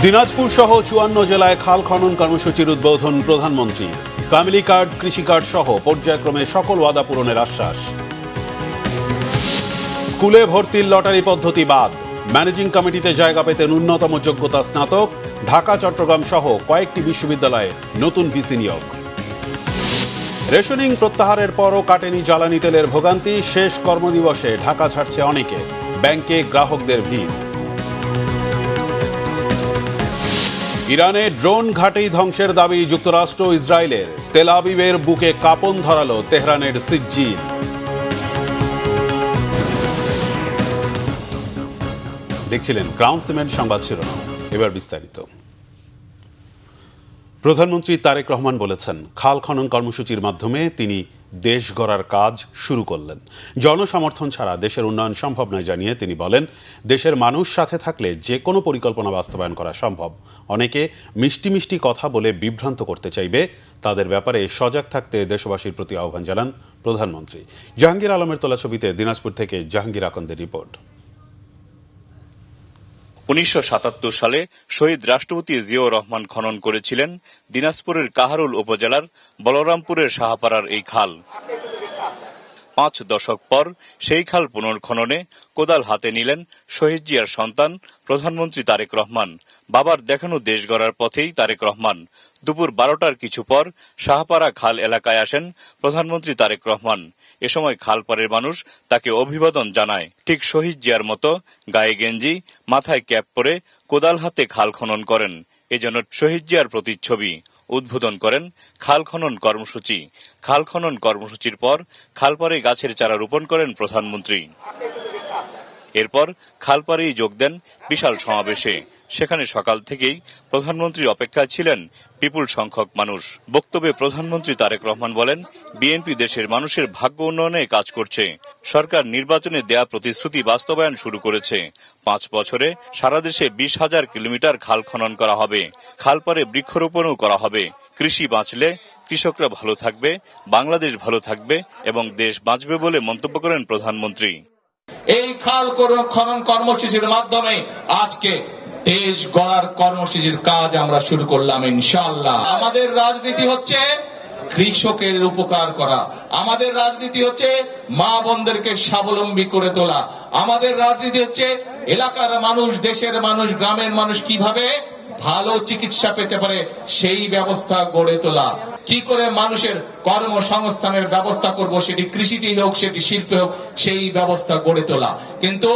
দিনাজপুর সহ ৫৪ জেলায় খাল খনন কর্মসূচির উদ্বোধন প্রধানমন্ত্রীর। ফ্যামিলি কার্ড, কৃষি কার্ড সহ পর্যায়ক্রমে সকল ওয়াদা পূরণের আশ্বাস। স্কুলে ভর্তির লটারি পদ্ধতি বাদ, ম্যানেজিং কমিটিতে জায়গা পেতে ন্যূনতম যোগ্যতা স্নাতক। ঢাকা, চট্টগ্রাম সহ কয়েকটি বিশ্ববিদ্যালয়ে নতুন ভিসি নিয়োগ। রেশনিং প্রত্যাহারের পরও কাটেনি জ্বালানি তেলের ভোগান্তি। শেষ কর্মদিবসে ঢাকা ছাড়ছে অনেকে, ব্যাংকে গ্রাহকদের ভিড়। ইরানে ড্রোন ঘাঁটি ধ্বংসের দাবি যুক্তরাষ্ট্র ও ইসরায়েলের। তেল আবিবের বুকে কাঁপন ধরালো তেহরানের সিজ্জিন। দেখছিলেন ক্রাউন সিমেন্ট সংবাদ শিরোনাম, এবার বিস্তারিত। প্রধানমন্ত্রী তারেক রহমান বলেছেন, খাল খনন কর্মসূচির মাধ্যমে তিনি দেশ গড়ার কাজ শুরু করলেন। জনসমর্থন ছাড়া দেশের উন্নয়ন সম্ভব নয় জানিয়ে তিনি বলেন, দেশের মানুষ সাথে থাকলে যে কোনো পরিকল্পনা বাস্তবায়ন করা সম্ভব। অনেকে মিষ্টি মিষ্টি কথা বলে বিভ্রান্ত করতে চাইবে, তাদের ব্যাপারে সজাগ থাকতে দেশবাসীর প্রতি আহ্বান জানান প্রধানমন্ত্রী। জাহাঙ্গীর আলমের তোলা ছবিতে দিনাজপুর থেকে জাহাঙ্গীর আকন্দের রিপোর্ট। ১৯৭৭ সালে শহীদ রাষ্ট্রপতি জিয়াউর রহমান খনন করেছিলেন দিনাজপুরের কাহারোল উপজেলার বলরামপুরের শাহপাড়ার এই খাল। ৫ দশক পর সেই খাল পুনর্খননে কোদাল হাতে নিলেন শহীদ জিয়ার সন্তান প্রধানমন্ত্রী তারেক রহমান। বাবার দেখানো দেশ গড়ার পথেই তারেক রহমান। দুপুর ১২টার কিছু পর শাহপাড়া খাল এলাকায় আসেন প্রধানমন্ত্রী তারেক রহমান। এ সময় খালপাড়ের মানুষ তাকে অভিবাদন জানায়। ঠিক শহীদ জিয়ার মতো গায়ে গেঞ্জি, মাথায় ক্যাপ পরে কোদাল হাতে খাল খনন করেন। এজন্য শহীদ জিয়ার প্রতিচ্ছবি। উদ্বোধন করেন খাল খনন কর্মসূচি। খাল খনন কর্মসূচির পর খালপাড়ে গাছের চারা রোপণ করেন প্রধানমন্ত্রী। এরপর খালপাড়েই যোগ দেন বিশাল সমাবেশে। সেখানে সকাল থেকেই প্রধানমন্ত্রীর অপেক্ষায় ছিলেন বিপুল সংখ্যক মানুষ। বক্তব্যে প্রধানমন্ত্রী তারেক রহমান বলেন, বিএনপি দেশের মানুষের ভাগ্য উন্নয়নে কাজ করছে। সরকার নির্বাচনে দেয়া প্রতিশ্রুতি বাস্তবায়ন শুরু করেছে। ৫ বছরে সারা দেশে ২০,০০০ কিলোমিটার খাল খনন করা হবে। খালপাড়ে বৃক্ষরোপণও করা হবে। কৃষি বাঁচলে কৃষকরা ভালো থাকবে, বাংলাদেশ ভালো থাকবে এবং দেশ বাঁচবে বলে মন্তব্য করেন প্রধানমন্ত্রী। এই খাল খনন কর্মসূচির মাধ্যমে আজকে দেশ গড়ার কর্মসূচির কাজ আমরা শুরু করলাম ইনশাআল্লাহ। আমাদের রাজনীতি হচ্ছে কৃষকের উপকার করা, আমাদের রাজনীতি হচ্ছে মা বোনদেরকে স্বাবলম্বী করে তোলা, আমাদের রাজনীতি হচ্ছে এলাকার মানুষ, দেশের মানুষ, গ্রামের মানুষ কিভাবে ভালো চিকিৎসা পেতে পারে সেই ব্যবস্থা গড়ে তোলা। কি করে মানুষের কর্মসংস্থানের ব্যবস্থা করব, সেটি কৃষিতেই হোক, সেটি শিল্পে হোক, সেই ব্যবস্থা গড়ে তোলা। কিন্তু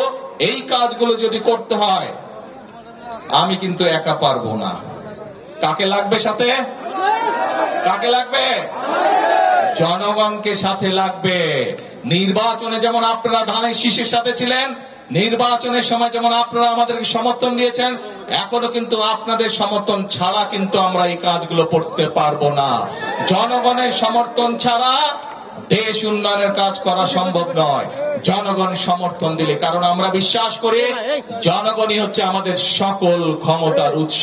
এই কাজগুলো যদি করতে হয়, আমি কিন্তু একা পারবো না। কাকে লাগবে সাথে? কাকে লাগবে? জনগণকে সাথে লাগবে। নির্বাচনে যেমন আপনারা ধানের শীষের সাথে ছিলেন, নির্বাচনের সময় যেমন আপনারা আমাদেরকে সমর্থন দিয়েছেন, এখনো কিন্তু আপনাদের সমর্থন ছাড়া কিন্তু আমরা এই কাজগুলো করতে পারবো না। জনগণের সমর্থন ছাড়া দেশ উন্নয়নের কাজ করা সম্ভব নয়। জনগণ সমর্থন দিলে, কারণ আমরা বিশ্বাস করি জনগণই হচ্ছে আমাদের সকল ক্ষমতার উৎস।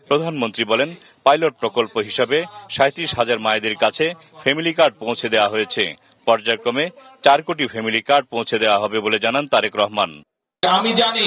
প্রধানমন্ত্রী বলেন, পাইলট প্রকল্প হিসাবে ৩৭,০০০ মায়েদের কাছে ফ্যামিলি কার্ড পৌঁছে দেওয়া হয়েছে। পর্যায়ক্রমে ৪ কোটি ফ্যামিলি কার্ড পৌঁছে দেওয়া হবে বলে জানান তারেক রহমান। আমি জানি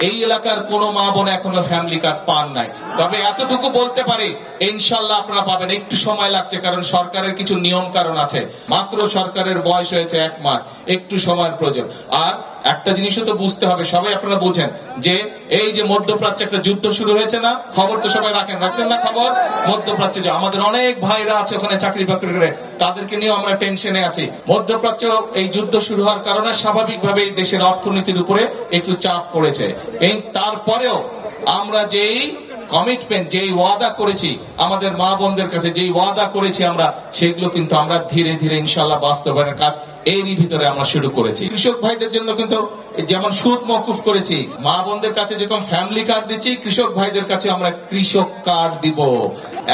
এই এলাকার কোন মা বোন এখনো ফ্যামিলি কার্ড পান নাই, তবে এতটুকু বলতে পারি ইনশাআল্লাহ আপনারা পাবেন। একটু সময় লাগছে, কারণ সরকারের কিছু নিয়ম কারণ আছে। মাত্র সরকারের বয়স হয়েছে 1 মাস, একটু সময়ের প্রয়োজন। আর একটা জিনিসও তো বুঝতে হবে, সবাই আপনারা বুঝেন যে এই যে মধ্যপ্রাচ্যে একটা যুদ্ধ শুরু হয়েছে না, খবর তো সবাই রাখছেন না খবর? মধ্যপ্রাচ্যে যে আমাদের অনেক ভাইরা আছে ওখানে চাকরি বাকরি করে, তাদেরকে নিয়ে আমরা টেনশনে আছি। মধ্যপ্রাচ্য এই যুদ্ধ শুরু হওয়ার কারণে স্বাভাবিকভাবেই দেশের অর্থনীতির উপরে একটু চাপ পড়েছে। এই তারপরেও আমরা যেই কমিটমেন্ট, যেই ওয়াদা করেছি আমাদের মা বোনদের কাছে, যেই ওয়াদা করেছি আমরা, সেগুলো কিন্তু আমরা ধীরে ধীরে ইনশাআল্লাহ বাস্তবায়নের কাজ এরই ভিতরে আমরা শুরু করেছি। কৃষক ভাইদের জন্য কিন্তু যেমন সুদ মওকুফ করেছি, মা বোনদের কাছে যেরকম ফ্যামিলি কার্ড দিচ্ছি, কৃষক ভাইদের কাছে আমরা কৃষক কার্ড দিব।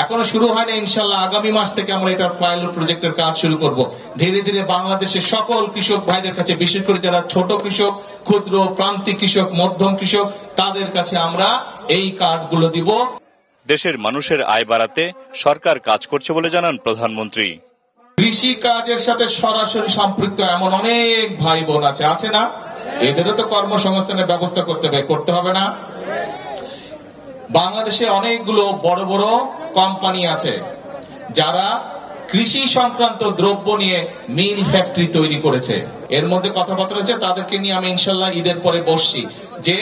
এখনো শুরু হয়নি, ইনশাআল্লাহ আগামী মাস থেকে আমরা এটা পাইলট প্রজেক্টের কাজ শুরু করব। ধীরে ধীরে বাংলাদেশের সকল কৃষক ভাইদের কাছে, বিশেষ করে যারা ছোট কৃষক, ক্ষুদ্র প্রান্তিক কৃষক, মধ্যম কৃষক, তাদের কাছে আমরা এই কার্ডগুলো দিব। দেশের মানুষের আয় বাড়াতে সরকার কাজ করছে বলে জানান প্রধানমন্ত্রী। কৃষি কাজের সাথে সরাসরি সম্পৃক্ত এমন অনেক ভাই বোন আছে না? এদেরও তো কর্মসংস্থানের ব্যবস্থা করতে হবে না? বাংলাদেশে অনেকগুলো বড় বড় কোম্পানি আছে যারা কৃষি সংক্রান্ত দ্রব্য নিয়ে মিল ফ্যাক্টরি তৈরি করেছে। এর মধ্যে কথাবার্তা রয়েছে, তাদেরকে নিয়ে আমি ইনশাল্লাহ ঈদের পরে বসছি যে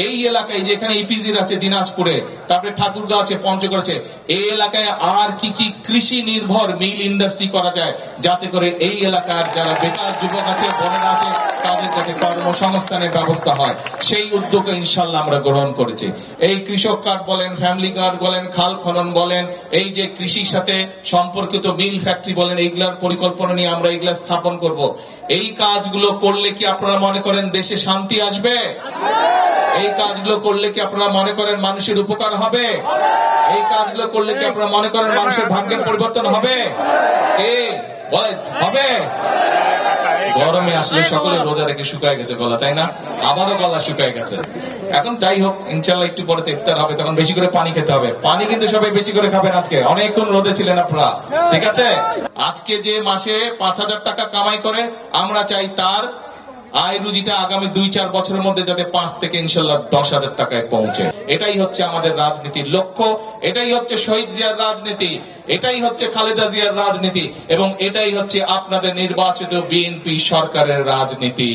এই এলাকায় যেখানে ইপিজির আছে দিনাজপুরে, তারপরে ঠাকুরগাঁও আছে, পঞ্চগড় আছে, এই এলাকায় আর কি কি কৃষি নির্ভর মিল ইন্ডাস্ট্রি করা যায় যাতে করে এই এলাকার যারা বেকার যুবক আছে, বোনেরা আছে, তাদের যাতে কর্মসংস্থানের ব্যবস্থা হয়, সেই উদ্যোগ ইনশাল্লাহ আমরা গ্রহণ করেছি। এই কৃষক কার্ড বলেন, ফ্যামিলি কার্ড বলেন, খাল খনন বলেন, এই যে কৃষির সাথে সম্পর্কিত মিল ফ্যাক্টরি বলেন, এইগুলার পরিকল্পনা নিয়ে আমরা এগুলা স্থাপন করব। এই কাজগুলো করলে কি আপনারা মনে করেন দেশে শান্তি আসবে? এই কাজগুলো করলে কি আপনারা মনে করেন মানুষের উপকার হবে? এই কাজগুলো করলে কি আপনারা মনে করেন মানুষের ভাগ্যের পরিবর্তন হবে? হবে? গরমে আসলে সকলে রোজা রেখে শুকায় গেছে গলা, তাই না? আমারও গলা শুকায় গেছে। এখন যাই হোক, ইনশাল্লাহ একটু পরে ইফতার হবে, তখন বেশি করে পানি খেতে হবে। পানি কিন্তু সবাই বেশি করে খাবেন। আজকে অনেকক্ষণ রোদে ছিলেন আপনারা, ঠিক আছে? আজকে যে মাসে 5,000 টাকা কামাই করে, আমরা চাই তার আয় রুজিটা আগামী 2-4 বছরের মধ্যে যাতে 5 থেকে ইনশাল্লাহ 10,000 টাকায় পৌঁছে। এটাই হচ্ছে আমাদের রাজনীতির লক্ষ্য, এটাই হচ্ছে শহীদ জিয়ার রাজনীতি, এটাই হচ্ছে খালেদা জিয়ার রাজনীতি, এবং এটাই হচ্ছে আপনাদের নির্বাচিত বিএনপি সরকারের রাজনীতি।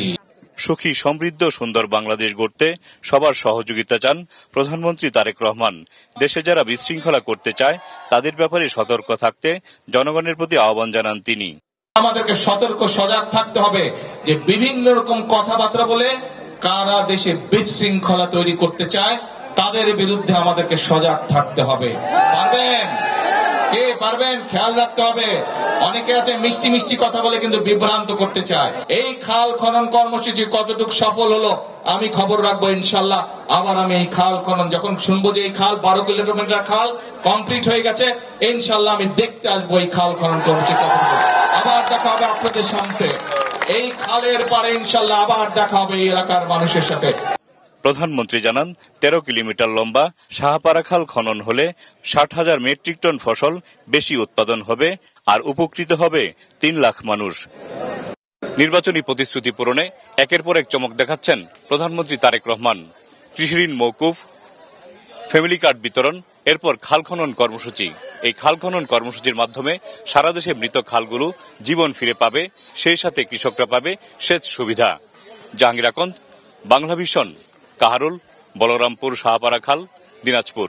সুখী, সমৃদ্ধ, সুন্দর বাংলাদেশ গড়তে সবার সহযোগিতা চান প্রধানমন্ত্রী তারেক রহমান। দেশে যারা বিশৃঙ্খলা করতে চায় তাদের ব্যাপারে সতর্ক থাকতে জনগণের প্রতি আহ্বান জানান তিনি। আমাদেরকে সতর্ক সজাগ থাকতে হবে যে বিভিন্ন রকম কথাবার্তা বলে কারা দেশে বিশৃঙ্খলা তৈরি করতে চায় তাদের বিরুদ্ধে আমাদেরকে সজাগ থাকতে হবে। পারবেন? কে পারবেন? খেয়াল রাখতে হবে। অনেকে আছে মিষ্টি মিষ্টি কথা বলে কিন্তু বিভ্রান্ত করতে চায়। এই খাল খনন কর্মসূচি কতটুকু সফল হলো আমি খবর রাখবো ইনশাল্লাহ। আবার আমি এই খাল খনন যখন শুনবো যে এই খাল 12 কিলোমিটার খাল কমপ্লিট হয়ে গেছে, ইনশাল্লাহ আমি দেখতে আসবো এই খাল খনন কর্মসূচি। আবার দেখা হবে আপনাদের সামনে এই খালের পারে, ইনশাল্লাহ আবার দেখা হবে এই এলাকার মানুষের সাথে। প্রধানমন্ত্রী জানান 13 কিলোমিটার লম্বা শাহপারা খাল খনন হলে 60,000 মেট্রিক টন ফসল বেশি উৎপাদন হবে আর উপকৃত হবে 3 লাখ মানুষ। নির্বাচনী প্রতিশ্রুতি পূরণে একের পর এক চমক দেখাচ্ছেন প্রধানমন্ত্রী তারেক রহমান। কৃষি ঋণ মওকুফ, ফ্যামিলি কার্ড বিতরণ, এরপর খাল খনন কর্মসূচি। এই খাল খনন কর্মসূচির মাধ্যমে সারা দেশে মৃত খালগুলো জীবন ফিরে পাবে, সেই সাথে কৃষকরা পাবে সেচ সুবিধা। জাহাঙ্গীর আকন্দ, বাংলা ভিশন, কাহারোল, বলরামপুর শাহপারা খাল, দিনাজপুর।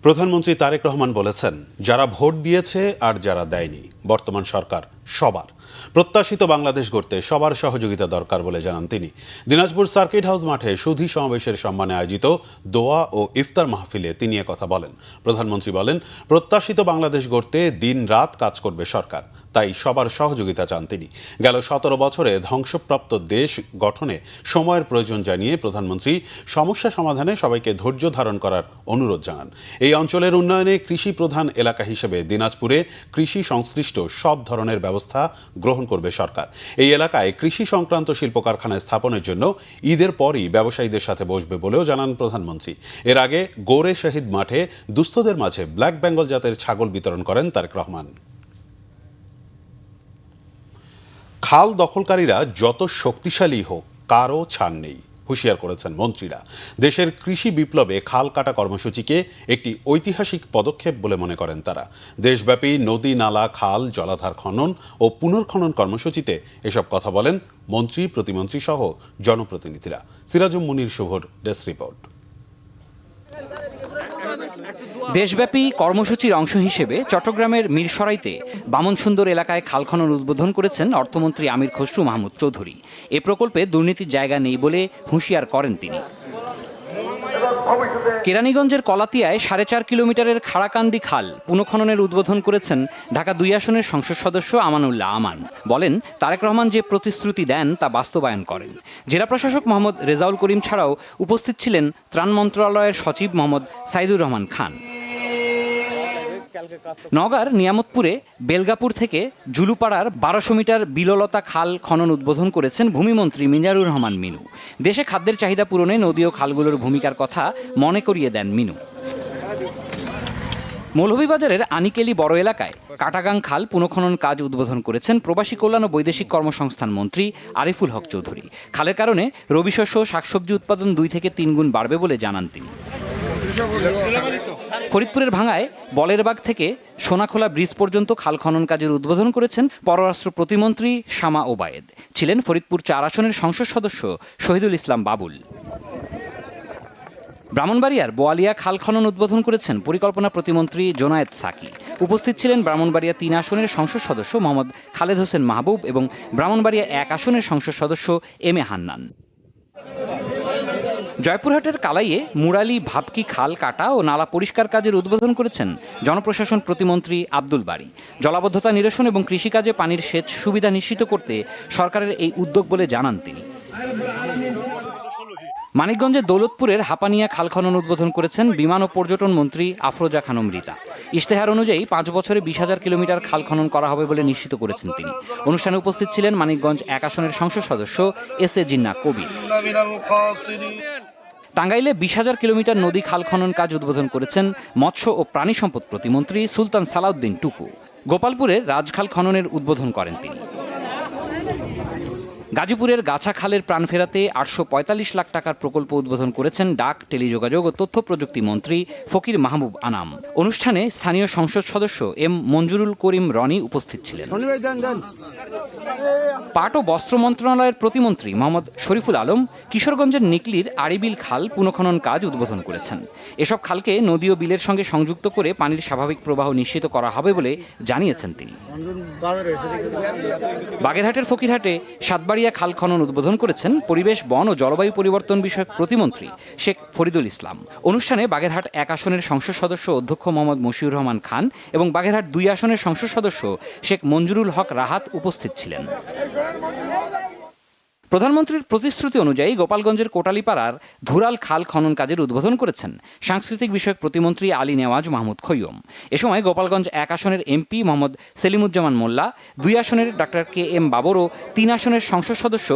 প্রধানমন্ত্রী তারেক রহমান বলেছেন, যারা ভোট দিয়েছে আর যারা দেয়নি, বর্তমান সরকার সবার। প্রত্যাশিত বাংলাদেশ গড়তে সবার সহযোগিতা দরকার বলে জানান তিনি। দিনাজপুর সার্কিট হাউস মাঠে সুধী সমাবেশের সম্মানে আয়োজিত দোয়া ও ইফতার মাহফিলে তিনি একথা বলেন। প্রধানমন্ত্রী বলেন, প্রত্যাশিত বাংলাদেশ গড়তে দিন রাত কাজ করবে সরকার, তাই সবার সহযোগিতা চান তিনি। গেল 17 বছরে ধ্বংসপ্রাপ্ত দেশ গঠনে সময়ের প্রয়োজন জানিয়ে প্রধানমন্ত্রী সমস্যা সমাধানে সবাইকে ধৈর্য ধারণ করার অনুরোধ জানান। এই অঞ্চলের উন্নয়নে কৃষি প্রধান এলাকা হিসেবে দিনাজপুরে কৃষি সংশ্লিষ্ট সব ধরনের ব্যবস্থা গ্রহণ করবে সরকার। এই এলাকায় কৃষি সংক্রান্ত শিল্প কারখানা স্থাপনের জন্য ঈদের পরই ব্যবসায়ীদের সাথে বসবে বলেও জানান প্রধানমন্ত্রী। এর আগে গোরে শহীদ মাঠে দুস্থদের মাঝে ব্ল্যাক বেঙ্গল জাতের ছাগল বিতরণ করেন তারেক রহমান। খাল দখলকারীরা যত শক্তিশালী হোক, কারও ছাড় নেই, হুঁশিয়ার করেছেন মন্ত্রীরা। দেশের কৃষি বিপ্লবে খাল কাটা কর্মসূচিকে একটি ঐতিহাসিক পদক্ষেপ বলে মনে করেন তারা। দেশব্যাপী নদী, নালা, খাল, জলাধার খনন ও পুনর্খনন কর্মসূচিতে এসব কথা বলেন মন্ত্রী, প্রতিমন্ত্রী সহ জনপ্রতিনিধিরা। সিরাজুম মুনির শুভর ডেস্ক রিপোর্ট। দেশব্যাপী কর্মসূচির অংশ হিসেবে চট্টগ্রামের মিরসরাইতে বামনসুন্দর এলাকায় খাল খনন উদ্বোধন করেছেন অর্থমন্ত্রী আমির খসরু মাহমুদ চৌধুরী। এ প্রকল্পে দুর্নীতির জায়গা নেই বলে হুঁশিয়ার করেন তিনি। কেরানীগঞ্জের কলাতিয়ায় 4.5 কিলোমিটারের খাড়াকান্দি খাল পুনঃখননের উদ্বোধন করেছেন ঢাকা 2 আসনের সংসদ সদস্য আমানুল্লাহ আমান। বলেন, তারেক রহমান যে প্রতিশ্রুতি দেন তা বাস্তবায়ন করেন। জেলা প্রশাসক মোহাম্মদ রেজাউল করিম ছাড়াও উপস্থিত ছিলেন ত্রাণ মন্ত্রণালয়ের সচিব মোহাম্মদ সাইদুর রহমান খান। নওগাঁর নিয়ামতপুরে বেলগাপুর থেকে জুলুপাড়ার 1200 মিটার বিললতা খাল খনন উদ্বোধন করেছেন ভূমিমন্ত্রী মিজানুর রহমান মিনু। দেশে খাদ্যের চাহিদা পূরণে নদী ও খালগুলোর ভূমিকার কথা মনে করিয়ে দেন মিনু। মৌলভীবাজারের আনিকেলি বড় এলাকায় কাটাগাং খাল পুনঃখনন কাজ উদ্বোধন করেছেন প্রবাসী কল্যাণ ও বৈদেশিক কর্মসংস্থান মন্ত্রী আরিফুল হক চৌধুরী। খালের কারণে রবি শস্য ও শাকসবজি উৎপাদন 2 থেকে 3 গুণ বাড়বে বলে জানান তিনি। ফরিদপুরের ভাঙ্গায় বলেরবাগ থেকে সোনাখোলা ব্রিজ পর্যন্ত খাল খনন কাজের উদ্বোধন করেছেন পররাষ্ট্র প্রতিমন্ত্রী শামা ওবায়েদ। ছিলেন ফরিদপুর 4 আসনের সংসদ সদস্য শহীদুল ইসলাম বাবুল। ব্রাহ্মণবাড়িয়ার বোয়ালিয়া খাল খনন উদ্বোধন করেছেন পরিকল্পনা প্রতিমন্ত্রী জোনায়েদ সাকি। উপস্থিত ছিলেন ব্রাহ্মণবাড়িয়া 3 আসনের সংসদ সদস্য মোহাম্মদ খালেদ হোসেন মাহবুব এবং ব্রাহ্মণবাড়িয়া 1 আসনের সংসদ সদস্য এম এ হান্নান। জয়পুরহাটের কালাইয়ে মুরালি ভাবকি খাল কাটা ও নালা পরিষ্কার কাজের উদ্বোধন করেছেন জনপ্রশাসন প্রতিমন্ত্রী আব্দুল বারী। জলাবদ্ধতা নিরসন এবং কৃষিকাজে পানির সেচ সুবিধা নিশ্চিত করতে সরকারের এই উদ্যোগ বলে জানান তিনি। মানিকগঞ্জের দৌলতপুরের হাপানিয়া খাল খনন উদ্বোধন করেছেন বিমান ও পর্যটন মন্ত্রী আফরোজা খানম রিতা। ইশতেহার অনুযায়ী 5 বছরে 20,000 কিলোমিটার খাল খনন করা হবে বলে নিশ্চিত করেছেন তিনি। অনুষ্ঠানে উপস্থিত ছিলেন মানিকগঞ্জ 1 আসনের সংসদ সদস্য এস এ জিন্না কবির। টাঙ্গাইলে 20,000 কিলোমিটার নদী খাল খনন কাজ উদ্বোধন করেছেন মৎস্য ও প্রাণী সম্পদ প্রতিমন্ত্রী সুলতান সালাউদ্দিন টুকু। গোপালপুরের রাজখাল খননের উদ্বোধন করেন তিনি। গাজীপুরের গাছা খালের প্রাণ ফেরাতে 845 লাখ টাকার প্রকল্প উদ্বোধন করেছেন ডাক, টেলিযোগাযোগ ও তথ্য প্রযুক্তি মন্ত্রী ফকির মাহবুব আনাম। অনুষ্ঠানে স্থানীয় সংসদ সদস্য এম মঞ্জুরুল করিম রনি উপস্থিত ছিলেন। পাট ও বস্ত্র মন্ত্রণালয়ের প্রতিমন্ত্রী মোহাম্মদ শরীফুল আলম কিশোরগঞ্জের নিকলির আড়িবিল খাল পুনঃখনন কাজ উদ্বোধন করেছেন। এসব খালকে নদী ও বিলের সঙ্গে সংযুক্ত করে পানির স্বাভাবিক প্রবাহ নিশ্চিত করা হবে বলে জানিয়েছেন তিনি। বাগেরহাটের ফকিরহাটে সাতবাড়িয়া খাল খনন উদ্বোধন করেছেন পরিবেশ, বন ও জলবায়ু পরিবর্তন বিষয়ক প্রতিমন্ত্রী শেখ ফরিদুল ইসলাম। অনুষ্ঠানে বাগেরহাট 1 আসনের সংসদ সদস্য অধ্যক্ষ মোহাম্মদ মশিউর রহমান খান এবং বাগেরহাট 2 আসনের সংসদ সদস্য শেখ মঞ্জুরুল হক রাহাত উপস্থিত ছিলেন। প্রধানমন্ত্রীর প্রতিশ্রুতি অনুযায়ী গোপালগঞ্জের কোটালীপাড়ার ধুরাল খাল খনন কাজের উদ্বোধন করেছেন সাংস্কৃতিক বিষয়ক প্রতিমন্ত্রী আলী নেওয়াজ মাহমুদ খৈয়ম। এ সময় গোপালগঞ্জ 1 আসনের এমপি মোহাম্মদ সেলিমুজ্জামান মোল্লা, 2 আসনের ডাক্তার কে এম বাবর ও 3 আসনের সংসদ সদস্য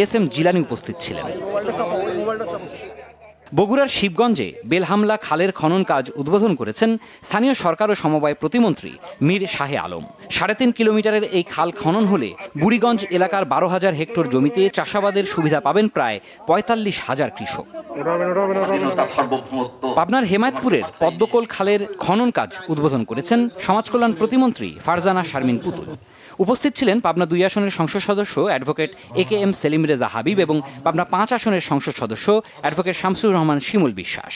এস এম জিলানি উপস্থিত ছিলেন। বগুড়ার শিবগঞ্জে বেলহামলা খালের খনন কাজ উদ্বোধন করেছেন স্থানীয় সরকার ও সমবায় প্রতিমন্ত্রী মীর শাহে আলম। 3.5 কিলোমিটারের এই খাল খনন হলে বুড়িগঞ্জ এলাকার 12,000 হেক্টর জমিতে চাষাবাদের সুবিধা পাবেন প্রায় 45,000 কৃষক। পাবনার হেমায়তপুরের পদ্মকোল খালের খনন কাজ উদ্বোধন করেছেন সমাজকল্যাণ প্রতিমন্ত্রী ফারজানা শারমিন পুতুল। উপস্থিত ছিলেন পাবনা 2 আসনের সংসদ সদস্য advocate A K M Selim Reza Habib এবং পাবনা 5 আসনের সংসদ সদস্য অ্যাডভোকেট শামসুর রহমান শিমুল বিশ্বাস।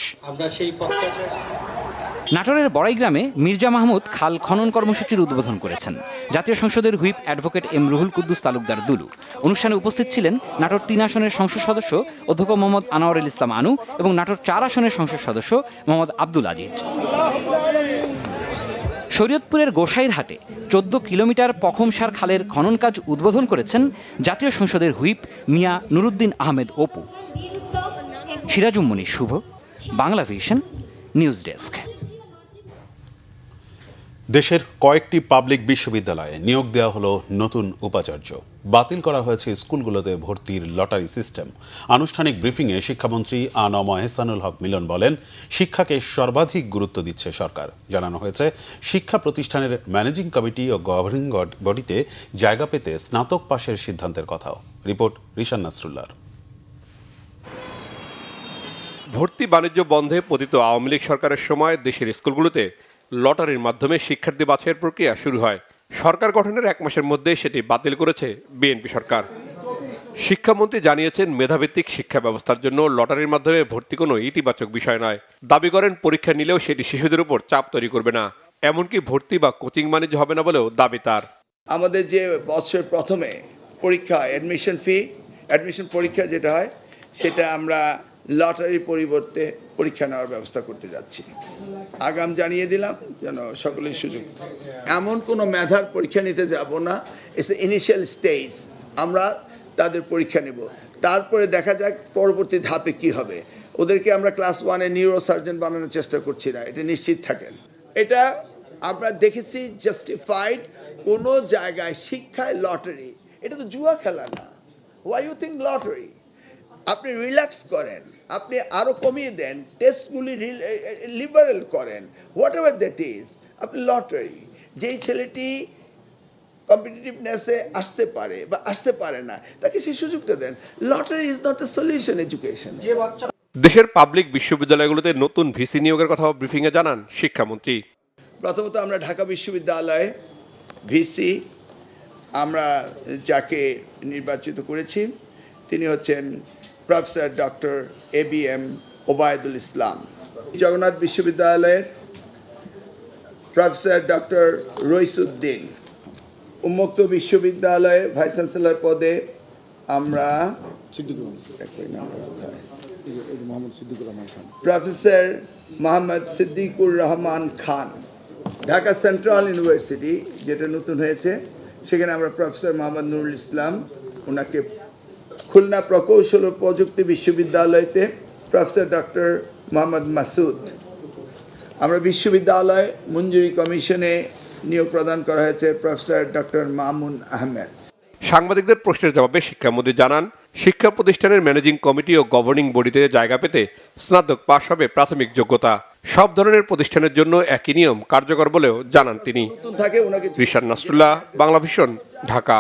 নাটোরের বড়াইগ্রামে মির্জা মাহমুদ খাল খনন কর্মসূচির উদ্বোধন করেছেন জাতীয় সংসদের whip advocate M Ruhul Quddus Talukdar Dulu. অনুষ্ঠানে উপস্থিত ছিলেন নাটোর 3 আসনের সংসদ সদস্য অধ্যক্ষ মোহাম্মদ আনোয়ারুল ইসলাম আনু এবং নাটোর 4 আসনের সংসদ সদস্য মোহাম্মদ আব্দুল আজিজ। শরীয়তপুরের গোসাইরহাটে 14 কিলোমিটার পখমসার খালের খনন কাজ উদ্বোধন করেছেন জাতীয় সংসদের হুইপ মিয়া নুরুদ্দিন আহমেদ অপু। সিরাজুম শুভ, বাংলা ভিশন, নিউজ ডেস্ক। দেশের কয়েকটি পাবলিক বিশ্ববিদ্যালয়ে নিয়োগ দেওয়া হলো নতুন উপাচার্য। বাতিল করা হয়েছে স্কুলগুলোতে ভর্তির লটারি সিস্টেম। আনুষ্ঠানিক ব্রিফিংয়ে শিক্ষামন্ত্রী আনম এহসানুল হক মিলন বলেন, শিক্ষাকে সর্বাধিক গুরুত্ব দিচ্ছে সরকার। জানানো হয়েছে শিক্ষা প্রতিষ্ঠানের ম্যানেজিং কমিটি ও গভর্নিং বডিতে জায়গা পেতে স্নাতক পাশের সিদ্ধান্তের কথাও। রিপোর্ট রিশান নাসরুল্লাহর। ভর্তি বাণিজ্য বন্ধে পতিত আওয়ামী লীগ সরকারের সময় দেশের স্কুলগুলোতে লটারির মাধ্যমে শিক্ষার্থী বাছাইয়ের প্রক্রিয়া শুরু হয়। সরকার গঠনের 1 মাসের মধ্যে সেটি বাতিল করেছে বিএনপি সরকার। শিক্ষামন্ত্রী জানিয়েছেন, মেধাভিত্তিক শিক্ষা ব্যবস্থার জন্য লটারির মাধ্যমে ভর্তি কোনো ইতিবাচক বিষয় নয়। দাবি করেন, পরীক্ষা নিলেও সেটি শিশুদের উপর চাপ তৈরি করবে না, এমনকি ভর্তি বা কোচিং বাণিজ্য হবে না বলেও দাবি তার। আমাদের যে বছরের প্রথমে পরীক্ষা অ্যাডমিশন পরীক্ষা যেটা হয়, সেটা আমরা লটারির পরিবর্তে পরীক্ষা নেওয়ার ব্যবস্থা করতে যাচ্ছি। আগাম জানিয়ে দিলাম যেন সকলের সুযোগ। এমন কোনো মেধার পরীক্ষা নিতে যাব না, ইটস ইনিশিয়াল স্টেজ। আমরা তাদের পরীক্ষা নেব, তারপরে দেখা যাক পরবর্তী ধাপে কি হবে। ওদেরকে আমরা ক্লাস 1-এ নিউরো সার্জন বানানোর চেষ্টা করছি না, এটা নিশ্চিত থাকেন। এটা আমরা দেখেছি জাস্টিফাইড। কোনো জায়গায় শিক্ষায় লটারি, এটা তো জুয়া খেলা না। Why you think lottery? আপনি রিল্যাক্স করেন, আপনি আরো কমিয়ে দেন, টেস্টগুলি লিবারেল করেন, হোয়াট এভার দ্যাট ইজ। আপনি লটারি, যেই ছেলেটি কম্পিটিটিভনেসে আসতে পারে বা আসতে পারে না, তাকে সেই সুযোগটা দেন। Lottery is not the solution education. দেশের পাবলিক বিশ্ববিদ্যালয়গুলোতে নতুন ভিসি নিয়োগের কথা ব্রিফিংয়ে জানান শিক্ষামন্ত্রী। প্রথমত আমরা ঢাকা বিশ্ববিদ্যালয়ে ভিসি আমরা যাকে নির্বাচিত করেছি তিনি হচ্ছেন প্রফেসর ডক্টর ABM ওবায়দুল ইসলাম। জগন্নাথ বিশ্ববিদ্যালয়ের প্রফেসর ডক্টর রইসুদ্দিন। উন্মুক্ত বিশ্ববিদ্যালয়ে ভাইস চ্যান্সেলর পদে আমরা professor Mohammad Siddiqur Rahman Khan. Dhaka central university যেটা নতুন হয়েছে সেখানে আমরা প্রফেসর মোহাম্মদ নুরুল ইসলাম ওনাকে। খুলনা প্রকৌশল ও প্রযুক্তি বিশ্ববিদ্যালয়তে প্রফেসর ডক্টর মোহাম্মদ মাসুদ। আমরা বিশ্ববিদ্যালয় মঞ্জুরি কমিশনে নিয়োগ প্রদান করা হয়েছে প্রফেসর ডক্টর মামুন আহমেদ। সাংবাদিকদের প্রশ্নের জবাবে শিক্ষামন্ত্রী জানান, শিক্ষা প্রতিষ্ঠানের ম্যানেজিং কমিটি ও গভর্নিং বডিতে জায়গা পেতে স্নাতক পাশ হবে প্রাথমিক যোগ্যতা। সব ধরনের প্রতিষ্ঠানের জন্য একই নিয়ম কার্যকর বলেও জানান তিনি। রিশাদ নাসরুল্লাহ, বাংলা ভিশন, ঢাকা।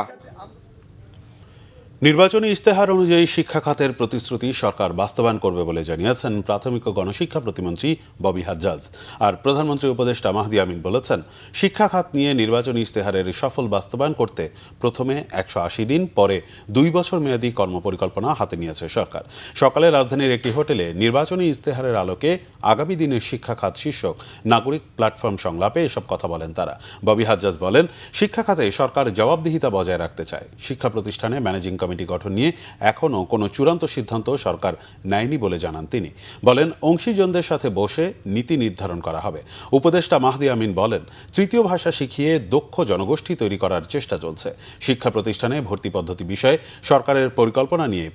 নির্বাচনী ইস্তেহার অনুযায়ী শিক্ষা খাতের প্রতিশ্রুতি সরকার বাস্তবায়ন করবে বলে জানিয়েছেন প্রাথমিক ও গণশিক্ষা প্রতিমন্ত্রী ববি হাজ্জাজ। আর প্রধানমন্ত্রী উপদেষ্টা মাহদি আমিন বলেছেন, শিক্ষা খাত নিয়ে নির্বাচনী ইস্তেহারের সফল বাস্তবায়ন করতে প্রথমে 180 দিন, পরে 2 বছর মেয়াদী কর্মপরিকল্পনা হাতে নিয়েছে সরকার। সকালে রাজধানীর একটি হোটেলে নির্বাচনী ইস্তেহারের আলোকে আগামী দিনের শিক্ষা খাত শীর্ষক নাগরিক প্ল্যাটফর্ম সংলাপে এসব কথা বলেন তারা। ববি হাজ্জাজ বলেন, শিক্ষা খাতে সরকার জবাবদিহিতা বজায় রাখতে চায়। শিক্ষা প্রতিষ্ঠানে ম্যানেজিং কমিটি গঠন নিয়ে এখনও কোনো চূড়ান্ত সিদ্ধান্ত সরকার নেয়নি বলে জানান তিনি। বলেন, অংশীজনদের সাথে বসে নীতি নির্ধারণ করা হবে। উপদেষ্টা মাহদি আমিন বলেন, তৃতীয় ভাষা শিখিয়ে দক্ষ জনগোষ্ঠী তৈরি করার চেষ্টা চলছে। শিক্ষা প্রতিষ্ঠানে ভর্তি পদ্ধতি বিষয়ে সরকারের পরিকল্পনা নিয়ে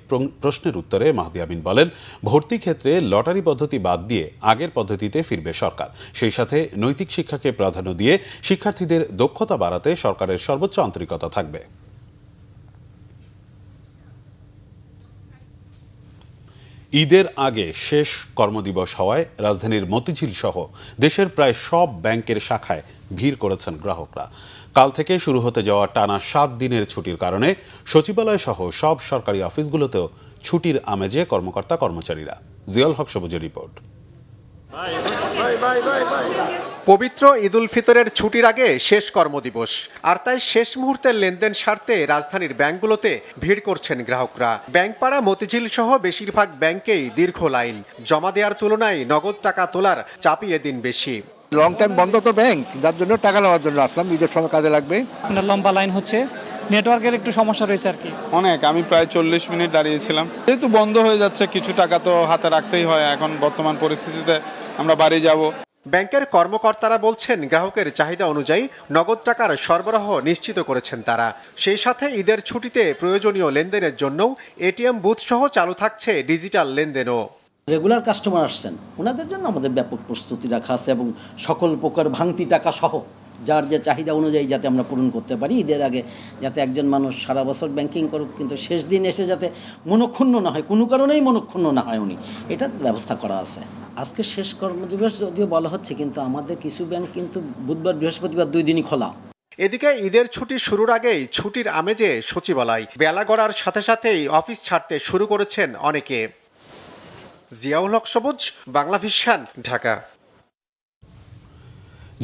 প্রশ্নের উত্তরে মাহদি আমিন বলেন, ভর্তি ক্ষেত্রে লটারি পদ্ধতি বাদ দিয়ে আগের পদ্ধতিতে ফিরবে সরকার। সেই সাথে নৈতিক শিক্ষাকে প্রাধান্য দিয়ে শিক্ষার্থীদের দক্ষতা বাড়াতে সরকারের সর্বোচ্চ আন্তরিকতা থাকবে। ঈদের আগে শেষ কর্মদিবস হওয়ায় রাজধানীর মতিঝিল সহ দেশের প্রায় সব ব্যাংকের শাখায় ভিড় করেছেন গ্রাহকরা। কাল থেকে শুরু হতে যাওয়া টানা 7 দিনের ছুটির কারণে সচিবালয় সহ সব সরকারি অফিসগুলোতেও ছুটির আমেজে কর্মকর্তা কর্মচারীরা। জিয়াউল হক সবুজের রিপোর্ট। পবিত্র ঈদ উল ফিতরের ছুটির আগে শেষ কর্মদিবস, আর তাই শেষ মুহূর্তের লেনদেন সারতে রাজধানীর ব্যাংকগুলোতে ভিড় করছেন গ্রাহকরা। ব্যাংকপাড়া মতিঝিল সহ বেশিরভাগ ব্যাংকেই দীর্ঘ লাইন। জমা দেওয়ার তুলনায় নগদ টাকা তোলার চাপই এদিন বেশি। লং টাইম বন্ধ তো ব্যাংক, যার জন্য টাকা নেওয়ার জন্য আসলাম, ঈদের সময় কাজে লাগবে। লম্বা লাইন হচ্ছে, নেটওয়ার্কের একটু সমস্যা রয়েছে আর কি। অনেক, আমি প্রায় 40 মিনিট দাঁড়িয়েছিলাম। যেহেতু বন্ধ হয়ে যাচ্ছে, কিছু টাকা তো হাতে রাখতেই হয়। এখন বর্তমান পরিস্থিতিতে আমরা বাড়ি যাব। ব্যাংকের কর্মকর্তারা বলছেন, গ্রাহকের চাহিদা অনুযায়ী নগদ টাকার সরবরাহ নিশ্চিত করেছেন তারা। সেই সাথে ঈদের ছুটিতে প্রয়োজনীয় লেনদেনের জন্যও এটিএম বুথ সহ চালু থাকছে ডিজিটাল লেনদেনও। রেগুলার কাস্টমার আসছেন, ওনাদের জন্য আমাদের ব্যাপক প্রস্তুতি রাখা আছে এবং সকল প্রকার ভাঙতি টাকা সহ যার যে চাহিদা অনুযায়ী যাতে আমরা পূরণ করতে পারি ঈদের আগে, যাতে একজন মানুষ সারা বছর ব্যাংকিং করুক কিন্তু শেষ দিন এসে যাতে মনক্ষুণ্ণ না হয়, কোনো কারণেই মনক্ষুণ্ণ না হয় উনি, এটার ব্যবস্থা করা আছে। আজকে শেষ কর্মদিবস যদিও বলা হচ্ছে, কিন্তু আমাদের কিছু ব্যাংক কিন্তু বুধবার বৃহস্পতিবার 2 দিনই খোলা। এদিকে ঈদের ছুটি শুরুর আগেই ছুটির আমেজে সচিবালয়। বেলা গড়ার সাথে সাথেই অফিস ছাড়তে শুরু করেছেন অনেকে। জিয়াউল হক সবুজ, বাংলা ভিশন, ঢাকা।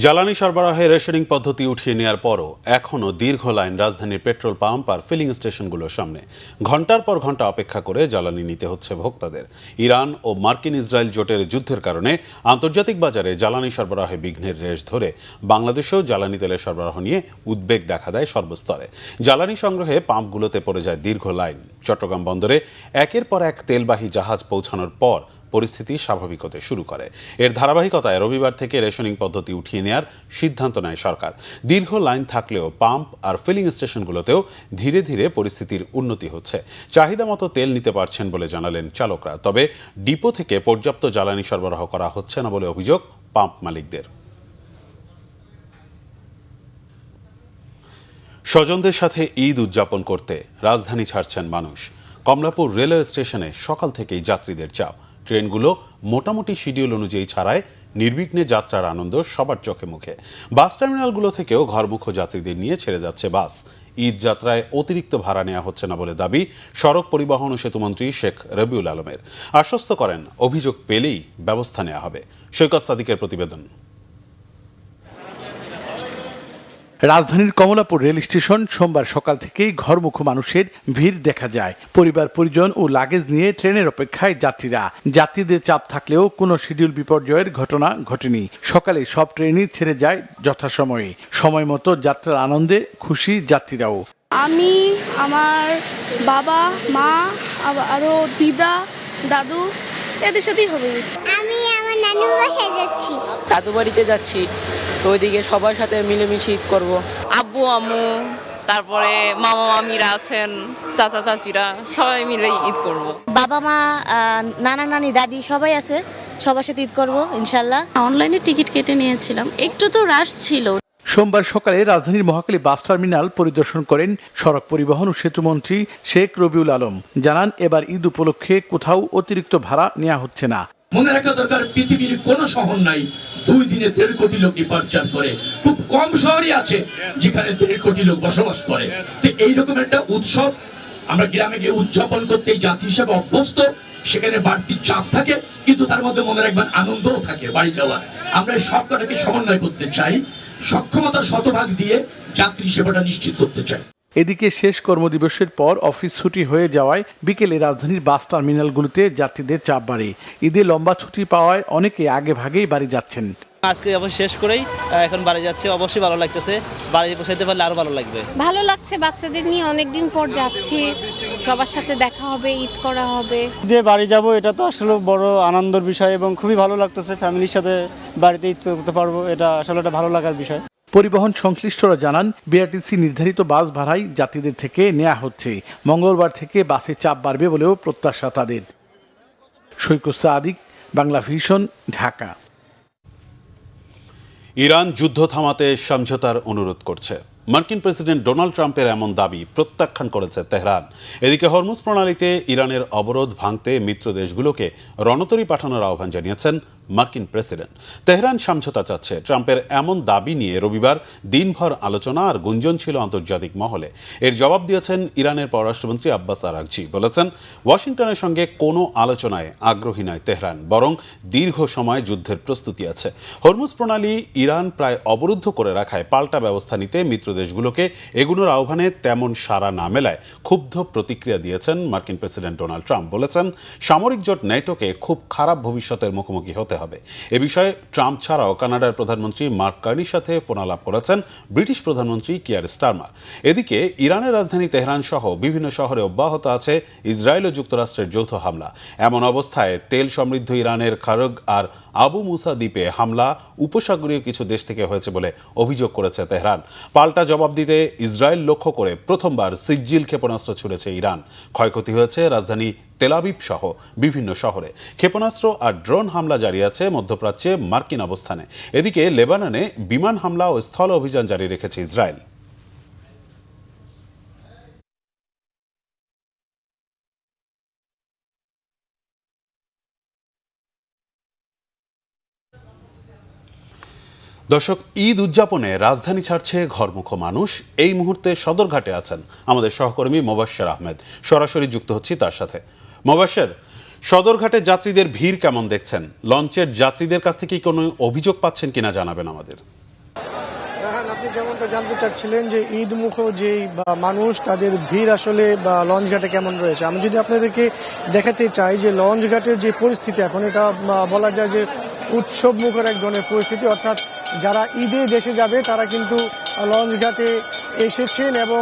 জ্বালানি সরবরাহে রেশনিং পদ্ধতি উঠিয়ে নেওয়ার পরও এখনও দীর্ঘ লাইন রাজধানীর পেট্রোল পাম্প আর ফিলিং স্টেশনগুলোর সামনে। ঘন্টার পর ঘন্টা অপেক্ষা করে জ্বালানি নিতে হচ্ছে ভোক্তাদের। ইরান ও মার্কিন ইসরায়েল জোটের যুদ্ধের কারণে আন্তর্জাতিক বাজারে জ্বালানি সরবরাহে বিঘ্নের রেশ ধরে বাংলাদেশেও জ্বালানি তেলের সরবরাহ নিয়ে উদ্বেগ দেখা দেয় সর্বস্তরে। জ্বালানি সংগ্রহে পাম্পগুলোতে পড়ে যায় দীর্ঘ লাইন। চট্টগ্রাম বন্দরে একের পর এক তেলবাহী জাহাজ পৌঁছানোর পর পরিস্থিতি স্বাভাবিক হতে শুরু করে। এর ধারাবাহিকতায় রবিবার থেকে রেশনিং পদ্ধতি উঠিয়ে নেওয়ার সিদ্ধান্ত নেয় সরকার। দীর্ঘ লাইন থাকলেও পাম্প আর ফিলিং স্টেশনগুলোতেও ধীরে ধীরে পরিস্থিতির উন্নতি হচ্ছে। চাহিদা মতো তেল নিতে পারছেন বলে জানালেন চালকরা। তবে ডিপো থেকে পর্যাপ্ত জ্বালানি সরবরাহ করা হচ্ছে না বলে অভিযোগ পাম্প মালিকদের। স্বজনদের সাথে ঈদ উদযাপন করতে রাজধানী ছাড়ছেন মানুষ। কমলাপুর রেলওয়ে স্টেশনে সকাল থেকেই যাত্রীদের চাপ। ট্রেনগুলো মোটামুটি শিডিউল অনুযায়ী ছাড়ায় নির্বিঘ্নে যাত্রার আনন্দ সবার চোখে মুখে। বাস টার্মিনালগুলো থেকেও ঘরমুখো যাত্রীদের নিয়ে ছেড়ে যাচ্ছে বাস। ঈদ যাত্রায় অতিরিক্ত ভাড়া নেওয়া হচ্ছে না বলে দাবি সড়ক পরিবহন ও সেতুমন্ত্রী শেখ রবিউল আলমের। আশ্বস্ত করেন অভিযোগ পেলেই ব্যবস্থা নেওয়া হবে। সৈকত সাদিকের প্রতিবেদন। রাজধানীর কমলাপুর রেল স্টেশন সোমবার সকাল থেকেই ঘরমুখো মানুষের ভিড় দেখা যায়। পরিবার পরিজন ও লাগেজ নিয়ে ট্রেনের অপেক্ষায় যাত্রীরা। যাত্রীদের চাপ থাকলেও কোনো শিডিউল বিপর্যয়ের ঘটনা ঘটেনি। সকালে সব ট্রেনই ছেড়ে যায় যথাসময়ে। সময় মতো যাত্রার আনন্দে খুশি যাত্রীরাও। আমি, আমার বাবা, মা, আরো দিদা, দাদু এদের সাথেই হবে। আমি আমার নানুর বাসায় যাচ্ছি, দাদু বাড়িতে যাচ্ছি, তো ওইদিকে সবার সাথে মিলেমিশে ঈদ করব। আব্বু আম্মু, তারপরে মামা মামিরা আছেন, চাচা চাচিরা, সবাই মিলে ঈদ করব। বাবা মা, নানা নানি, দাদি সবাই আছে, সবার সাথে ঈদ করব ইনশাল্লাহ। অনলাইনে টিকিট কেটে নিয়েছিলাম, একটু তো রাশ ছিল। সোমবার সকালে রাজধানীর মহাখালী বাস টার্মিনাল পরিদর্শন করেন সড়ক পরিবহন ও সেতুমন্ত্রী শেখ রবিউল আলম। জানান, এবার ঈদ উপলক্ষে কোথাও অতিরিক্ত ভাড়া নেওয়া হচ্ছে না। মনে রাখা দরকার, পৃথিবীর কোন শহর নাই 2 দিনে 1.5 কোটি লোক ডিপার্চার করে। খুব কম শহরই আছে যেখানে 1.5 কোটি লোক বসবাস করে। তো এইরকম একটা উৎসব আমরা গ্রামে গিয়ে উদযাপন করতে জাতি হিসেবে অভ্যস্ত। সেখানে বাড়তি চাপ থাকে, কিন্তু তার মধ্যে মনে রাখবেন আনন্দও থাকে বাড়ি যাওয়ার। আমরা এই সবকটাকে সমন্বয় করতে চাই, সক্ষমতার শতভাগ দিয়ে যাত্রী সেবাটা নিশ্চিত করতে চাই। এদিকে শেষ কর্মদিবসের পর অফিস ছুটি হয়ে যাওয়ায় বিকেলে রাজধানীর বাস টার্মিনালগুলোতে যাত্রীদের চাপ বাড়ে। ঈদে লম্বা ছুটি পাওয়ায় অনেকে আগে ভাগেই বাড়ি যাচ্ছেন। আজকে অবশ্য শেষ করেই এখন বাড়ি যাচ্ছে, অবশ্যই ভালো লাগতেছে। বাড়ি পৌঁছাইতে পারলে আরো ভালো লাগবে। ভালো লাগছে, বাচ্চাদের নিয়ে অনেকদিন পর যাচ্ছি, সবার সাথে দেখা হবে, ঈদ করা হবে। দিয়ে বাড়ি যাব, এটা তো আসলে বড় আনন্দের বিষয় এবং খুবই ভালো লাগতেছে। ফ্যামিলির সাথে বাড়িতে ঈদ করতে পারবো, এটা আসলে একটা ভালো লাগার বিষয়। পরিবহন সংশ্লিষ্টরা জানান, বিআরটিসি নির্ধারিত বাস ভাড়াই যাত্রীদের থেকে নেওয়া হচ্ছে। মঙ্গলবার থেকে বাসে চাপ বাড়বে বলেও প্রত্যাশা তাদের। সৈকত সাদিক, বাংলা ভিশন, ঢাকা। ইরান যুদ্ধ থামাতে সমঝোতার অনুরোধ করছে। মার্কিন প্রেসিডেন্ট ডোনাল্ড ট্রাম্পের এমন দাবি প্রত্যাখ্যান করেছে তেহরান। এদিকে হরমুজ প্রণালীতে ইরানের অবরোধ ভাঙতে মিত্র দেশগুলোকে রণতরী পাঠানোর আহ্বান জানিয়েছেন মার্কিন প্রেসিডেন্ট। তেহরান সমঝোতা চাচ্ছে। ট্রাম্পের এমন দাবি নিয়ে রবিবার দিনভর আলোচনা আর গুঞ্জন ছিল আন্তর্জাতিক মহলে। এর জবাব দিয়েছেন ইরানের পররাষ্ট্রমন্ত্রী আব্বাস আরাগচি। বলেছেন, ওয়াশিংটনের সঙ্গে কোনো আলোচনায় আগ্রহী নয় তেহরান, বরং দীর্ঘ সময় যুদ্ধের প্রস্তুতি আছে। হরমুজ প্রণালী ইরান প্রায় অবরুদ্ধ করে রাখায় পাল্টা ব্যবস্থা নিতে মিত্র দেশগুলোকে এগুলোর আহ্বানে তেমন সাড়া না মেলায় ক্ষুব্ধ প্রতিক্রিয়া দিয়েছেন মার্কিন প্রেসিডেন্ট ডোনাল্ড ট্রাম্প। বলেছেন, সামরিক জোট ন্যাটোকে খুব খারাপ ভবিষ্যতের মুখোমুখি হতে হবে। এ বিষয়ে ট্রাম্প ছাড়াও কানাডার প্রধানমন্ত্রী মার্ক কার্নির সাথে ফোনালাপ করেছেন ব্রিটিশ প্রধানমন্ত্রী কিয়ার স্টারমার। এদিকে ইরানের রাজধানী তেহরান সহ বিভিন্ন শহরে অব্যাহত আছে ইসরায়েল ও যুক্তরাষ্ট্রের যৌথ হামলা। এমন অবস্থায় তেল সমৃদ্ধ ইরানের খারগ আর আবু মুসা দ্বীপে হামলা উপসাগরীয় কিছু দেশ থেকে হয়েছে বলে অভিযোগ করেছে তেহরান। পাল্টা জবাব দিতে ইসরায়েল লক্ষ্য করে প্রথমবার সিজ্জিল ক্ষেপণাস্ত্র ছুড়েছে ইরান। ক্ষয়ক্ষতি হয়েছে রাজধানী তেল আবিব সহ বিভিন্ন শহরে। ক্ষেপণাস্ত্র আর ড্রোন হামলা জারি আছে মধ্যপ্রাচ্যে মার্কিন অবস্থানে। এদিকে লেবাননে বিমান হামলা ও স্থল অভিযান জারি রেখেছে ইসরায়েল। দর্শক, ঈদ উদযাপনে রাজধানী ছাড়ছে ঘরমুখো মানুষ। এই মুহূর্তে সদরঘাটে আছেন আমাদের সহকর্মী মোবাশ্বের আহমেদ। সরাসরি যুক্ত হচ্ছি তার সাথে। মোবাশ্বের, সদরঘাটে যাত্রীদের ভিড় কেমন দেখছেন? লঞ্চের যাত্রীদের কাছ থেকে কোনো অভিযোগ পাচ্ছেন কিনা জানাবেন আমাদের। আপনি যেমনটা জানতে চাচ্ছিলেন যে ঈদ মুখো যে মানুষ, তাদের ভিড় আসলে লঞ্চ ঘাটে কেমন রয়েছে, আমি যদি আপনাদেরকে দেখাতে চাই যে লঞ্চ ঘাটের যে পরিস্থিতি এখন, এটা বলা যায় যে উৎসব মুখর এক ধরনের পরিস্থিতি। অর্থাৎ যারা ঈদে দেশে যাবে তারা কিন্তু লঞ্চ ঘাটে এসেছেন এবং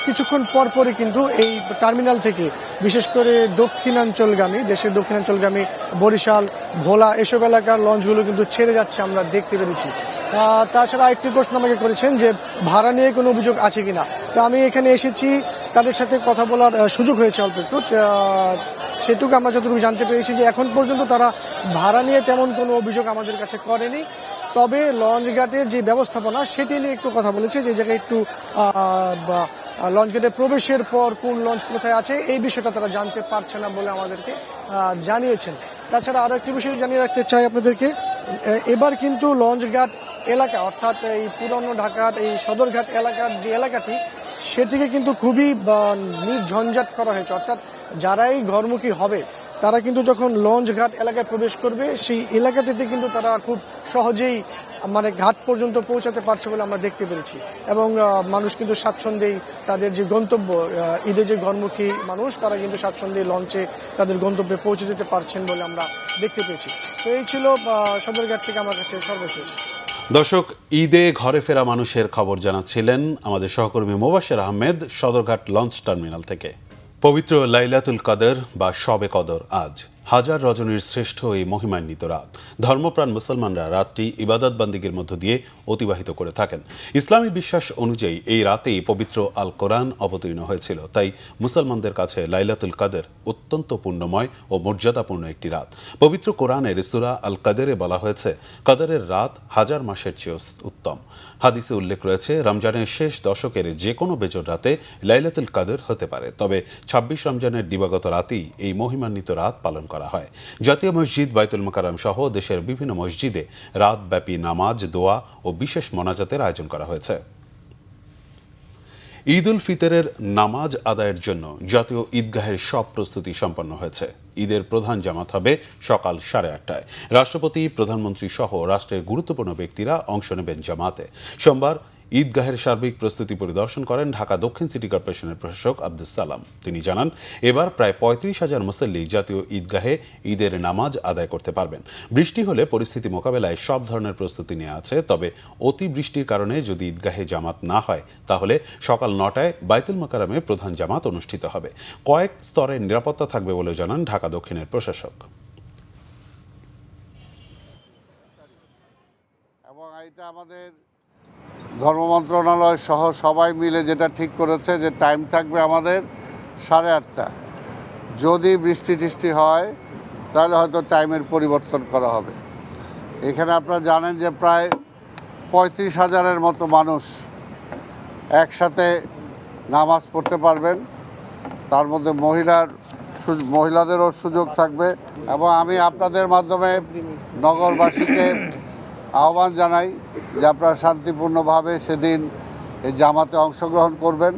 কিছুক্ষণ পরপরই কিন্তু এই টার্মিনাল থেকে বিশেষ করে দক্ষিণাঞ্চলগামী, দেশের দক্ষিণাঞ্চলগামী বরিশাল, ভোলা এসব এলাকার লঞ্চগুলো কিন্তু ছেড়ে যাচ্ছে, আমরা দেখতে পেরেছি। তাছাড়া আরেকটি প্রশ্ন আমাকে করেছেন যে ভাড়া নিয়ে কোনো অভিযোগ আছে কিনা। তো আমি এখানে এসেছি, তাদের সাথে কথা বলার সুযোগ হয়েছে অল্প একটু। সেটুকু আমরা যতটুকু জানতে পেরেছি যে এখন পর্যন্ত তারা ভাড়া নিয়ে তেমন কোনো অভিযোগ আমাদের কাছে করেনি। তবে লঞ্চঘাটের যে ব্যবস্থাপনা সেটি নিয়ে একটু কথা বলেছে, যে জায়গায় একটু লঞ্চঘাটে প্রবেশের পর কোন লঞ্চ কোথায় আছে এই বিষয়টা তারা জানতে পারছে না বলে আমাদেরকে জানিয়েছেন। তাছাড়া আরো একটি বিষয় জানিয়ে রাখতে চাই আপনাদেরকে, এবার কিন্তু লঞ্চঘাট এলাকা অর্থাৎ এই পুরনো ঢাকার এই সদরঘাট এলাকার যে এলাকাটি সেটিকে কিন্তু খুবই নির্ঝঞ্ঝাট করা হয়েছে। অর্থাৎ যারাই ঘরমুখী হবে তারা কিন্তু যখন লঞ্চঘাট এলাকায় প্রবেশ করবে সেই এলাকাটিতে কিন্তু তারা খুব সহজেই মানে ঘাট পর্যন্ত পৌঁছাতে পারছে বলে আমরা দেখতে পেরেছি, এবং মানুষ কিন্তু স্বাচ্ছন্দ্যেই তাদের যে গন্তব্য, ঈদে যে ঘরমুখী মানুষ তারা কিন্তু স্বাচ্ছন্দ্যে লঞ্চে তাদের গন্তব্যে পৌঁছে যেতে পারছেন বলে আমরা দেখতে পেয়েছি। তো এই ছিল সদরঘাট থেকে আমার কাছে সর্বশেষ। দর্শক, ঈদে ঘরে ফেরা মানুষের খবর জানাচ্ছিলেন আমাদের সহকর্মী মোবাশ্বের আহমেদ সদরঘাট লঞ্চ টার্মিনাল থেকে। পবিত্র লাইলাতুল কদর বা শবে কদর আজ হাজার রজনীর শ্রেষ্ঠ এই মহিমান্বিত রাত। ধর্মপ্রাণ মুসলমানরা রাতটি ইবাদত বান্দিগির মধ্য দিয়ে অতিবাহিত করে থাকেন। ইসলামী বিশ্বাস অনুযায়ী এই রাতেই পবিত্র আল কোরআন অবতীর্ণ হয়েছিল, তাই মুসলমানদের কাছে লাইলাতুল কদর অত্যন্ত পুণ্যময় ও মর্যাদাপূর্ণ একটি রাত। পবিত্র কোরআনের সূরা আল কদরে বলা হয়েছে, কদরের রাত হাজার মাসের চেয়েও উত্তম। হাদিসে উল্লেখ রয়েছে, রমজানের শেষ দশকের যে কোনো বেজর রাতে লাইলাতুল কদর হতে পারে, তবে ২৬ রমজানের দিবাগত রাতেই এই মহিমান্বিত রাত পালন করা হয়। জাতীয় মসজিদ বাইতুল মোকাররম সহ দেশের বিভিন্ন মসজিদে রাতব্যাপী নামাজ, দোয়া ও বিশেষ মোনাজাতের আয়োজন করা হয়েছে। ঈদ উল ফিতরের নামাজ আদায়ের জন্য জাতীয় ঈদগাহের সব প্রস্তুতি সম্পন্ন হয়েছে। ঈদের প্রধান জামাত হবে সকাল 8:30টায়। রাষ্ট্রপতি, প্রধানমন্ত্রী সহ রাষ্ট্রের গুরুত্বপূর্ণ ব্যক্তিরা অংশ নেবেন জামাতে। সোমবার ঈদগাহের সার্বিক প্রস্তুতি পরিদর্শন করেন ঢাকা দক্ষিণ সিটি কর্পোরেশনের প্রশাসক আব্দুস সালাম। তিনি জানান, এবার প্রায় ৩৫,০০০ মুসল্লি জাতীয় ঈদগাহে ঈদের নামাজ আদায় করতে পারবেন। বৃষ্টি হলে পরিস্থিতি মোকাবেলায় সব ধরনের প্রস্তুতি নেওয়া আছে, তবে অতি বৃষ্টির কারণে যদি ঈদগাহে জামাত না হয় তাহলে সকাল ৯টায় বাইতুল মোকাররমে প্রধান জামাত অনুষ্ঠিত হবে। কয়েক স্তরের নিরাপত্তা থাকবে বলে জানান ঢাকা দক্ষিণের প্রশাসক। এবং এটা আমাদের ধর্ম মন্ত্রণালয় সহ সবাই মিলে যেটা ঠিক করেছে যে টাইম থাকবে আমাদের 8:30টা। যদি বৃষ্টি টিষ্টি হয় তাহলে হয়তো টাইমের পরিবর্তন করা হবে। এখানে আপনারা জানেন যে প্রায় ৩৫,০০০-এর মতো মানুষ একসাথে নামাজ পড়তে পারবেন, তার মধ্যে মহিলাদেরও সুযোগ থাকবে। এবং আমি আপনাদের মাধ্যমে নগরবাসীকে আহ্বান জানাই যে আপনারা শান্তিপূর্ণভাবে সেদিন এই জামাতে অংশগ্রহণ করবেন।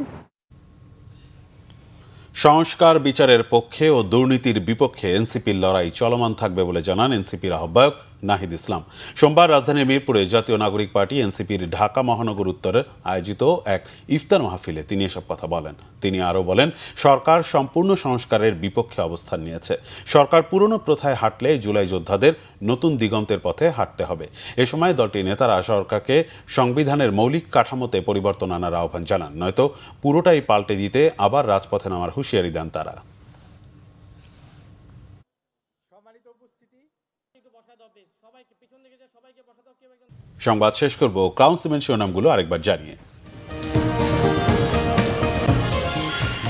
সংস্কার বিচারের পক্ষে ও দুর্নীতির বিপক্ষে এনসিপির লড়াই চলমান থাকবে বলে জানান এনসিপির আহ্বায়ক নাহিদ ইসলাম। সোমবার রাজধানীর মিরপুরে জাতীয় নাগরিক পার্টি এনসিপির ঢাকা মহানগর উত্তরে আয়োজিত এক ইফতার মাহফিলে তিনি এসব কথা বলেন। তিনি আরও বলেন, সরকার সম্পূর্ণ সংস্কারের বিপক্ষে অবস্থান নিয়েছে। সরকার পুরনো প্রথায় হাঁটলে জুলাই যোদ্ধাদের নতুন দিগন্তের পথে হাঁটতে হবে। এ সময় দলটির নেতারা সরকারকে সংবিধানের মৌলিক কাঠামোতে পরিবর্তন আনার আহ্বান জানান, নয়তো পুরোটাই পাল্টে দিতে আবার রাজপথে নামার হুঁশিয়ারি দেন তারা। সংবাদ শেষ করব ক্রাউন সিমেন্ট শিরোনামগুলো আরেকবার জানিয়ে।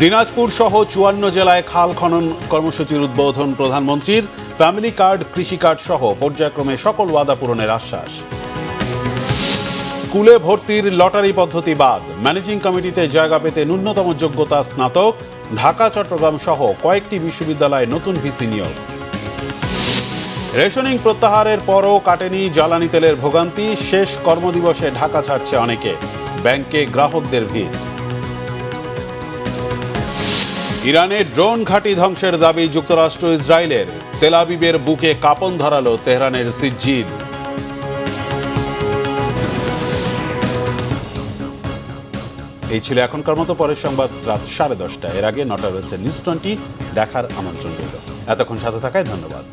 দিনাজপুর সহ ৫৪ জেলায় খাল খনন কর্মসূচির উদ্বোধন প্রধানমন্ত্রীর। ফ্যামিলি কার্ড, কৃষি কার্ড সহ পর্যায়ক্রমে সকল ওয়াদা পূরণের আশ্বাস। স্কুলে ভর্তির লটারি পদ্ধতি বাদ, ম্যানেজিং কমিটিতে জায়গা পেতে ন্যূনতম যোগ্যতা স্নাতক। ঢাকা, চট্টগ্রাম সহ কয়েকটি বিশ্ববিদ্যালয়ে নতুন ভিসি নিয়োগ। রেশনিং প্রত্যাহারের পরও কাটেনি জ্বালানি তেলের ভোগান্তি। শেষ কর্মদিবসে ঢাকা ছাড়ছে অনেকে, ব্যাংকে গ্রাহকদের ভিড়। ইরানে ড্রোন ঘাঁটি ধ্বংসের দাবি যুক্তরাষ্ট্র ইসরায়েলের। তেল আবিবের বুকে কাঁপন ধরালো তেহরানের সিজ্জিন। এই ছিল এখনকার মতো, পরের সংবাদ রাত 10:30। এর আগে 9টা রয়েছে নিউজ 20 দেখার আমন্ত্রণ রইল। এতক্ষণ সাথে থাকায় ধন্যবাদ।